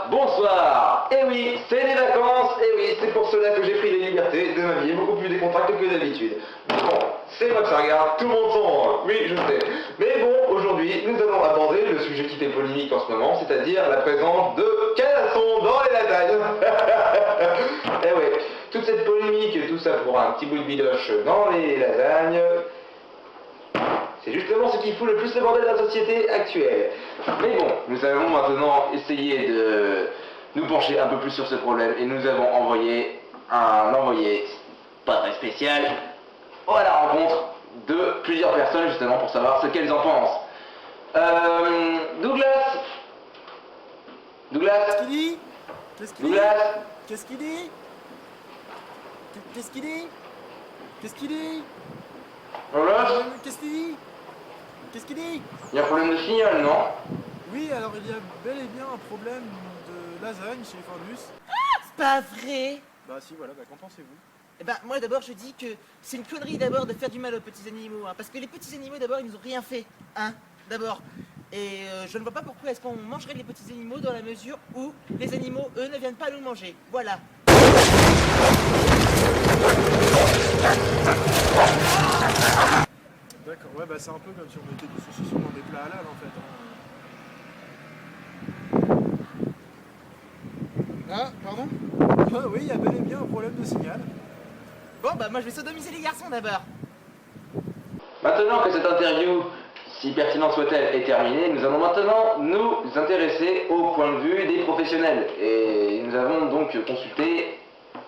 bonsoir. Eh oui, c'est les vacances, et oui, c'est pour cela que j'ai pris les libertés de ma vie, beaucoup plus décontractées que d'habitude. Bon, c'est moi que ça regarde, tout le monde s'en branle, oui, je sais. Mais bon, aujourd'hui, nous allons aborder le sujet qui fait polémique en ce moment, c'est-à-dire la présence de canassons dans les lasagnes. Eh oui, toute cette polémique, tout ça pour un petit bout de bidoche dans les lasagnes... C'est justement ce qui fout le plus le bordel de la société actuelle. Mais bon, nous allons maintenant essayer de nous pencher un peu plus sur ce problème et nous avons envoyé un envoyé pas très spécial à la rencontre de plusieurs personnes justement pour savoir ce qu'elles en pensent. Douglas. Qu'est-ce qu'il dit? Qu'est-ce qu'il dit? Douglas. Qu'est-ce qu'il dit? Qu'est-ce qu'il dit? Qu'est-ce qu'il dit? Douglas. Qu'est-ce qu'il dit? Qu'est-ce qu'il dit? Il y a un problème de signal, non? Oui, alors il y a bel et bien un problème de lasagne chez Findus. C'est pas vrai. Bah si, voilà, bah qu'en pensez-vous? Eh ben moi d'abord je dis que c'est une connerie d'abord de faire du mal aux petits animaux, hein, parce que les petits animaux d'abord ils nous ont rien fait, hein, d'abord. Et je ne vois pas pourquoi est-ce qu'on mangerait les petits animaux dans la mesure où les animaux, eux, ne viennent pas nous manger. Voilà. D'accord, ouais, bah c'est un peu comme si on mettait du saucisson dans des plats halal en fait. Ah, pardon? Ah oui, il y a bel et bien un problème de signal. Bon bah moi je vais sodomiser les garçons d'abord. Maintenant que cette interview, si pertinente soit-elle, est terminée, nous allons maintenant nous intéresser au point de vue des professionnels. Et nous avons donc consulté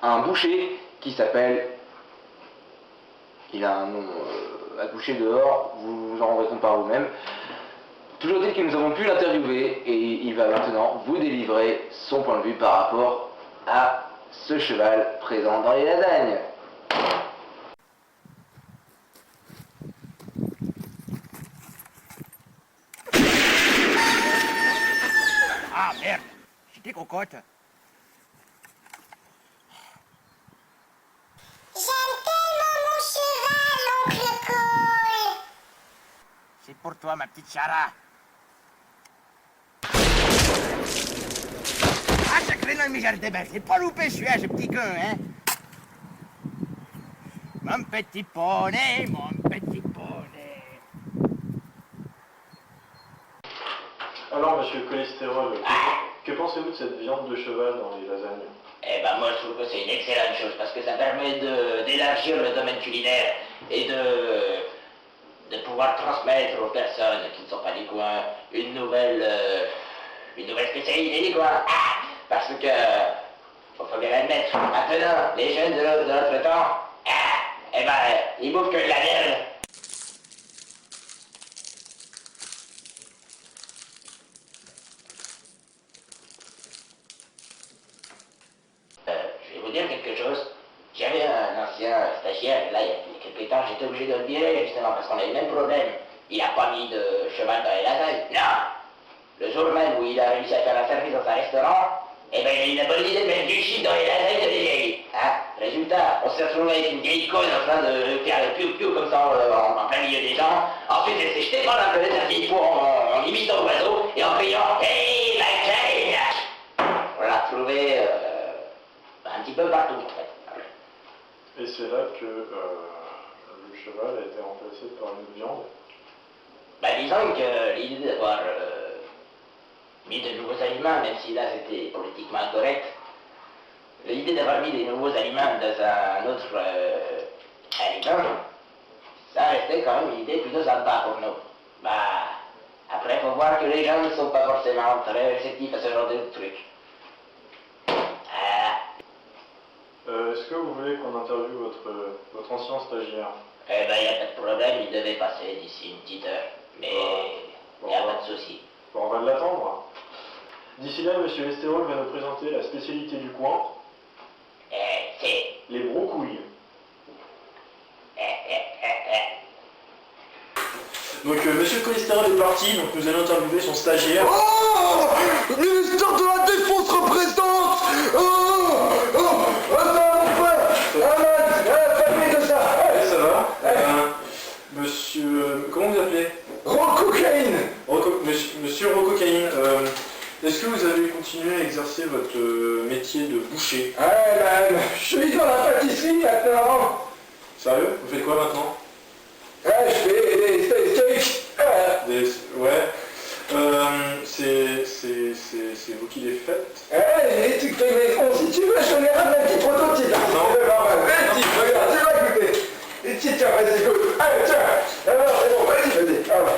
un boucher qui s'appelle... Il a un nom à coucher dehors, vous vous en rendrez compte par vous-même. Toujours dit que nous avons pu l'interviewer et il va maintenant vous délivrer son point de vue par rapport à ce cheval présent dans les lasagnes. Ah merde, c'était cocotte. J'aime tellement mon cheval, oncle Cole. C'est pour toi, ma petite Chara. Ah, sacré dans le jardin, ben, je l'ai pas loupé celui-là, ce petit con, hein. Mon petit poney, mon petit poney. Alors, monsieur le cholestérol, que pensez-vous de cette viande de cheval dans les lasagnes? Eh ben moi je trouve que c'est une excellente chose parce que ça permet d'élargir le domaine culinaire et de pouvoir transmettre aux personnes qui ne sont pas du coin une nouvelle spécialité du coin. Ah, parce que, faut bien l'admettre, maintenant les jeunes de notre temps, eh ben ils bouffent que de la merde. Je vais vous dire quelque chose. J'avais un ancien stagiaire, là, il y a quelques temps, j'étais obligé de le virer, justement, parce qu'on a eu le même problème. Il n'a pas mis de cheval dans les lasagnes. Non! Le jour même où il a réussi à faire un service dans un restaurant, eh ben, il a eu la bonne idée de mettre du shit dans les lasagnes de vieilles. Hein? Résultat, on s'est retrouvé avec une vieille conne en train de faire le piou-piou comme ça en plein milieu des gens. Ensuite, elle s'est jetée par la fenêtre, la vieille pour en imitant l'oiseau et en criant « Hey, my child !» On l'a retrouvé un petit peu partout, en fait. Et c'est là que le cheval a été remplacé par une viande. Bah disons que l'idée d'avoir mis de nouveaux aliments, même si là c'était politiquement correct, l'idée d'avoir mis des nouveaux aliments dans un autre aliment, ça restait quand même une idée plutôt sympa pour nous. Bah, après faut voir que les gens ne sont pas forcément très réceptifs à ce genre de trucs. Est-ce que vous voulez qu'on interviewe votre ancien stagiaire? Eh ben, y a pas de problème, il devait passer d'ici une petite heure. Mais y a pas de souci. Bon, on va l'attendre. D'ici là, monsieur Lestérol va nous présenter la spécialité du coin, C'est... les brocouilles. Donc, monsieur le cholestérol est parti, donc nous allons interviewer son stagiaire. Oh, ministre de la Défense représente. Ça va. Monsieur... comment vous appelez? Rococaïne. Monsieur Rococaïne, est-ce que vous avez eu continuer à exercer votre métier de boucher. Ouais, je suis dans la pâtisserie maintenant. Sérieux? Vous faites quoi maintenant? Ouais, je fais des steaks. Ouais. C'est vous qui les faites? Ouais, tu fais mes cons. Si tu veux, je te les ramène un petit prototype. Non. Vas-y, regarde, tu vas goûter. Et tiens, vas-y, goûte. Allez, tiens. Alors, c'est bon, vas-y. Alors,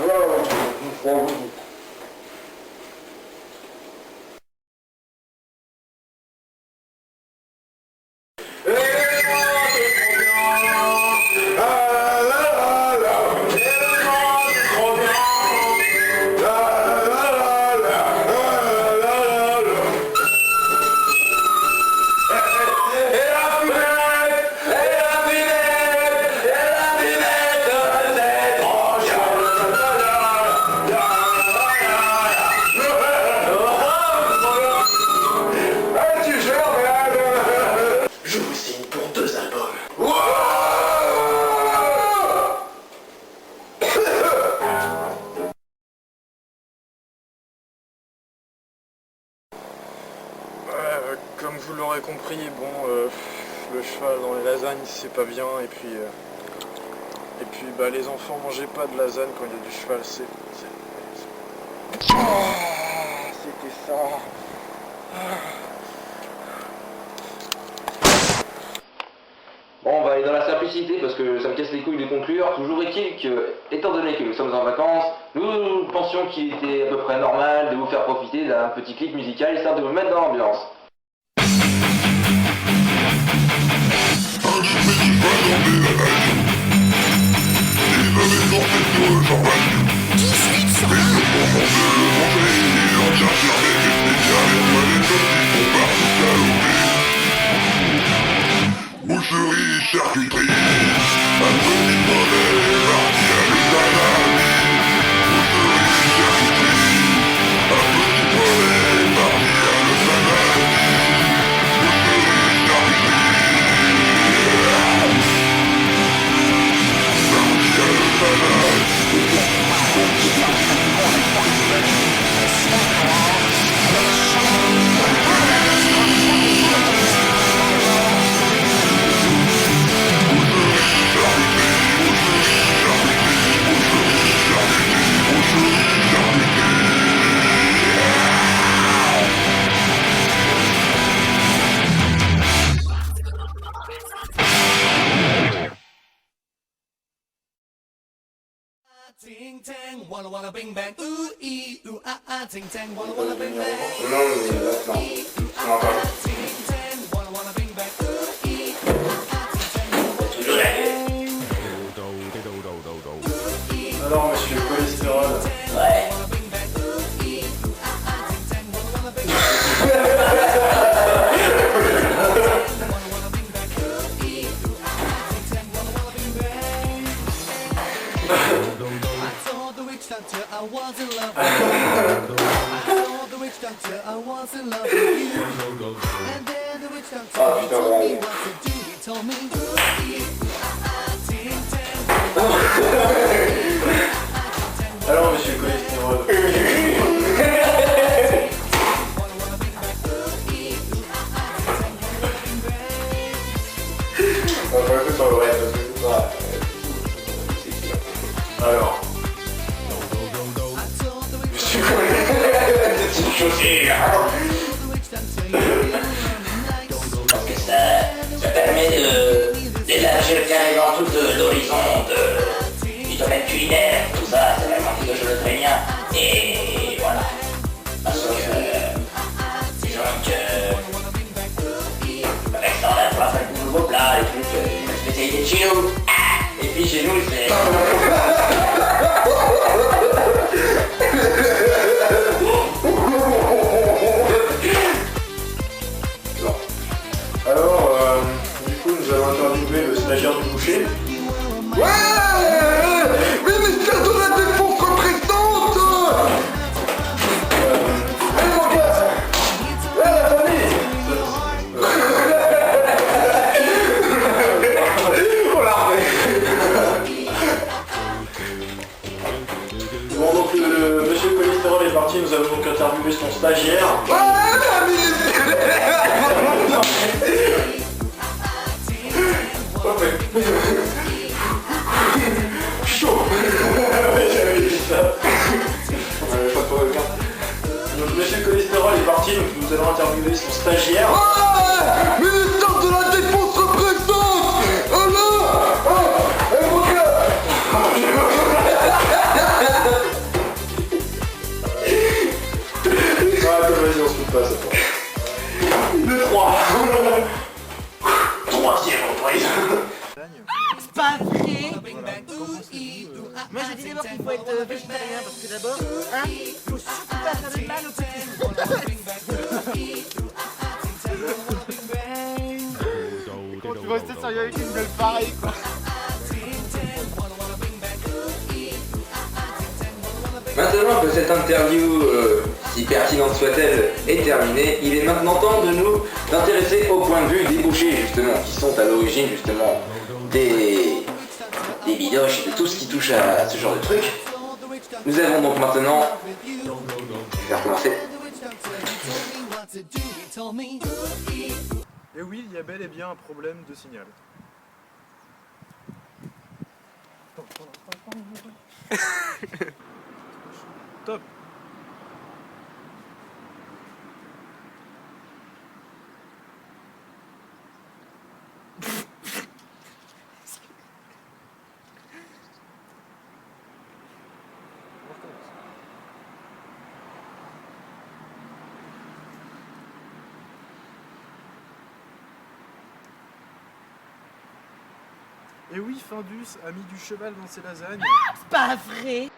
Comme vous l'aurez compris, bon, le cheval dans les lasagnes c'est pas bien, et puis bah, les enfants mangez pas de lasagne quand il y a du cheval, c'était ça. Bon, on va aller dans la simplicité parce que ça me casse les couilles de conclure. Toujours est-il que, étant donné que nous sommes en vacances, nous pensions qu'il était à peu près normal de vous faire profiter d'un petit clip musical histoire de vous mettre dans l'ambiance. Boucherie, charcuterie, un petit volet, mardi à l'euthanasie. Boucherie, charcuterie, un petit volet, mardi à l'euthanasie. Boucherie, charcuterie, mardi Ting tang, walla bing bang, ooh ee ooh ah, ting tang, walla bing bang. Non, mais là, non. Ting tang, walla bing bang, ooh ee ooh ah, ting tang, walla bing bang. Alors monsieur cholestérol. Ouais. I was in love with you. I told the witch doctor I was in love with you. And then the witch doctor he told me what to do. He told me ting tang. Alors monsieur cholestérol. Alors. Parce que ça permet d'élargir carrément tout l'horizon du domaine culinaire, tout ça, c'est vraiment quelque chose de très bien. Et voilà. Parce que disons que avec ça on a pouvoir faire de nouveaux plats, des trucs, une spécialité de chez nous. Et puis chez nous c'est... Alors, du coup, nous allons interviewer le stagiaire du boucher. ouais, ministère de la Défense représente. Allez mon gars. Ouais, la famille. On l'a refait. Bon, donc monsieur cholestérol est parti, nous allons donc interviewer son stagiaire. Ouais. allons interviewer son stagiaire. Ah, ministère de la Défense représente. Alors, et mon gars. Ah, vas-y, on se fout pas, ça part. 2, 3. Troisième reprise. C'est pas vrai. Moi je dis d'abord qu'il faut être végétarien parce que d'abord, hein, faut surtout pas faire de mal aux petits. Quand tu restais sérieux avec une gueule pareille, quoi. Maintenant que cette interview, si pertinente soit-elle, est terminée, il est maintenant temps de nous intéresser au point de vue des bouchers, justement, qui sont à l'origine, justement, des bidoches et de tout ce qui touche à ce genre de trucs. Nous avons donc maintenant... Je vais faire commencer. Et oui, il y a bel et bien un problème de signal. Top. Et oui, Findus a mis du cheval dans ses lasagnes. C'est pas vrai.